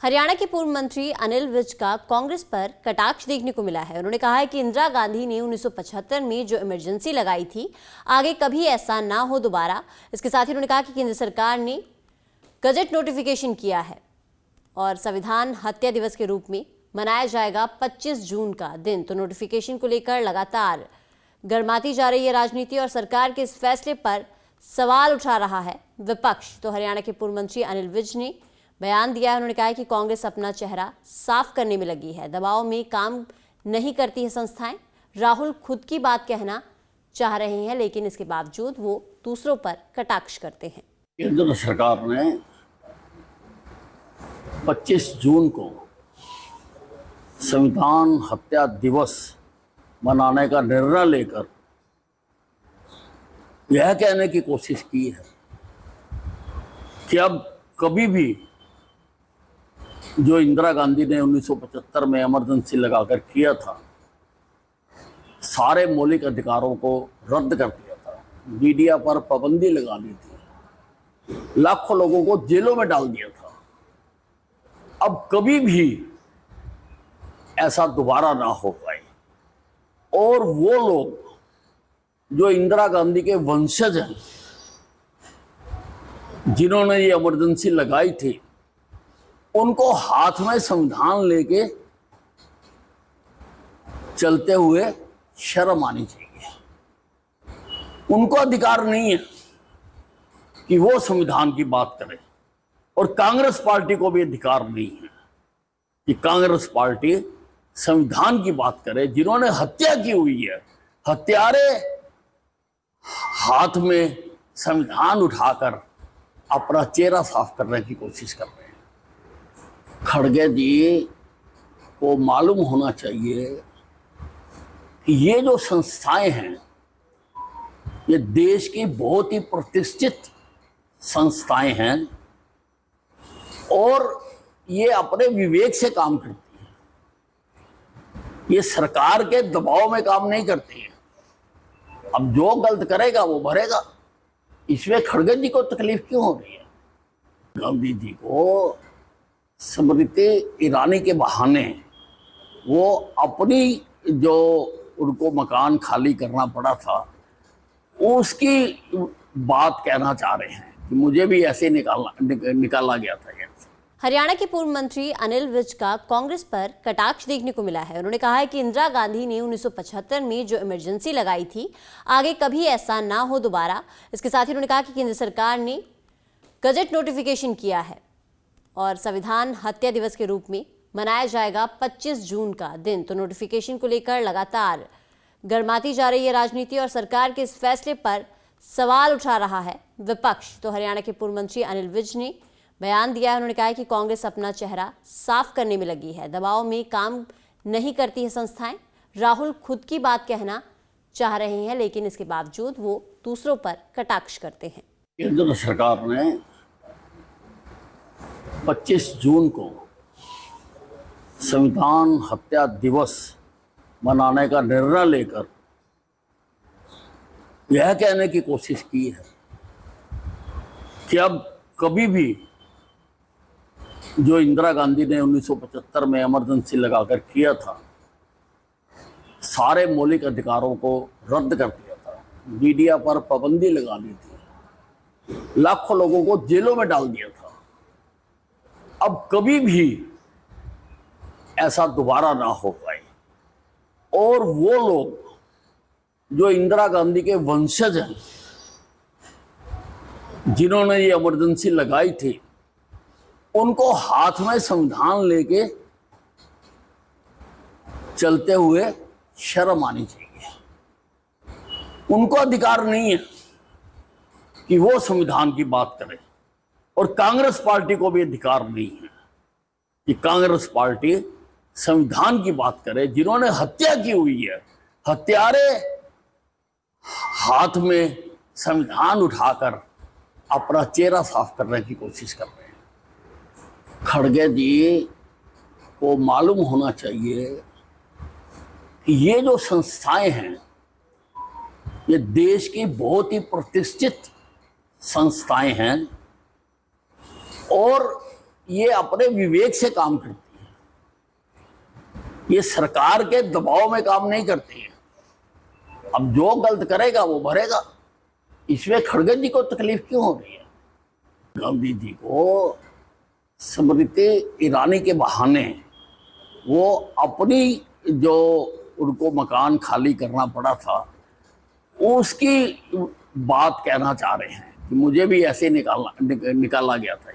हरियाणा के पूर्व मंत्री अनिल विज का कांग्रेस पर कटाक्ष देखने को मिला है। उन्होंने कहा है कि इंदिरा गांधी ने 1975 में जो इमरजेंसी लगाई थी, आगे कभी ऐसा ना हो दोबारा। इसके साथ ही उन्होंने कहा कि केंद्र सरकार ने गजट नोटिफिकेशन किया है और संविधान हत्या दिवस के रूप में मनाया जाएगा 25 जून का दिन। तो नोटिफिकेशन को लेकर लगातार गर्माती जा रही है राजनीति और सरकार के इस फैसले पर सवाल उठा रहा है विपक्ष। तो हरियाणा के पूर्व मंत्री अनिल विज ने बयान दिया है। उन्होंने कहा है कि कांग्रेस अपना चेहरा साफ करने में लगी है, दबाव में काम नहीं करती है संस्थाएं। राहुल खुद की बात कहना चाह रहे हैं, लेकिन इसके बावजूद वो दूसरों पर कटाक्ष करते हैं। केंद्र सरकार ने 25 जून को संविधान हत्या दिवस मनाने का निर्णय लेकर यह कहने की कोशिश की है कि अब कभी भी जो इंदिरा गांधी ने 1975 में इमरजेंसी लगाकर किया था, सारे मौलिक अधिकारों को रद्द कर दिया था, मीडिया पर पाबंदी लगा दी थी, लाखों लोगों को जेलों में डाल दिया था, अब कभी भी ऐसा दोबारा ना हो पाए। और वो लोग जो इंदिरा गांधी के वंशज हैं, जिन्होंने ये इमरजेंसी लगाई थी, उनको हाथ में संविधान लेके चलते हुए शर्म आनी चाहिए। उनको अधिकार नहीं है कि वो संविधान की बात करें, और कांग्रेस पार्टी को भी अधिकार नहीं है कि कांग्रेस पार्टी संविधान की बात करे। जिन्होंने हत्या की हुई है, हत्यारे हाथ में संविधान उठाकर अपना चेहरा साफ करने की कोशिश कर रहे हैं। खड़गे जी को मालूम होना चाहिए कि ये जो संस्थाएं हैं, ये देश की बहुत ही प्रतिष्ठित संस्थाएं हैं और ये अपने विवेक से काम करती हैं। ये सरकार के दबाव में काम नहीं करती है। अब जो गलत करेगा वो भरेगा। इसमें खड़गे जी को तकलीफ क्यों हो रही है? गांधी जी को स्मृति ईरानी के बहाने वो अपनी जो उनको मकान खाली करना पड़ा था, उसकी बात कहना चाह रहे हैं कि मुझे भी ऐसे निकाला गया था। हरियाणा के पूर्व मंत्री अनिल विज का कांग्रेस पर कटाक्ष देखने को मिला है। उन्होंने कहा है कि इंदिरा गांधी ने 1975 में जो इमरजेंसी लगाई थी, आगे कभी ऐसा ना हो दोबारा। इसके साथ ही उन्होंने कहा कि केंद्र सरकार ने गजट नोटिफिकेशन किया है और संविधान हत्या दिवस के रूप में मनाया जाएगा 25 जून का दिन। तो नोटिफिकेशन को लेकर लगातार गर्माती जा रही है राजनीति और सरकार के इस फैसले पर सवाल उठा रहा है विपक्ष। तो हरियाणा के पूर्व मंत्री अनिल विज ने बयान दिया है। उन्होंने कहा है कि कांग्रेस अपना चेहरा साफ करने में लगी है, दबाव में काम नहीं करती है संस्थाएं। राहुल खुद की बात कहना चाह रहे हैं, लेकिन इसके बावजूद वो दूसरों पर कटाक्ष करते हैं। केंद्र सरकार ने 25 जून को संविधान हत्या दिवस मनाने का निर्णय लेकर यह कहने की कोशिश की है कि अब कभी भी जो इंदिरा गांधी ने 1975 में इमरजेंसी लगाकर किया था, सारे मौलिक अधिकारों को रद्द कर दिया था, मीडिया पर पाबंदी लगा दी थी, लाखों लोगों को जेलों में डाल दिया था, अब कभी भी ऐसा दोबारा ना हो पाए। और वो लोग जो इंदिरा गांधी के वंशज हैं, जिन्होंने ये इमरजेंसी लगाई थी, उनको हाथ में संविधान लेके चलते हुए शर्म आनी चाहिए। उनको अधिकार नहीं है कि वो संविधान की बात करें, और कांग्रेस पार्टी को भी अधिकार नहीं है कि कांग्रेस पार्टी संविधान की बात करे। जिन्होंने हत्या की हुई है, हत्यारे हाथ में संविधान उठाकर अपना चेहरा साफ करने की कोशिश कर रहे हैं। खड़गे जी को मालूम होना चाहिए कि ये जो संस्थाएं हैं, ये देश की बहुत ही प्रतिष्ठित संस्थाएं हैं और ये अपने विवेक से काम करती है, ये सरकार के दबाव में काम नहीं करती है। अब जो गलत करेगा वो भरेगा। इसमें खड़गे जी को तकलीफ क्यों हो रही है? गांधी जी को स्मृति ईरानी के बहाने वो अपनी जो उनको मकान खाली करना पड़ा था उसकी बात कहना चाह रहे हैं कि मुझे भी ऐसे निकाला गया था।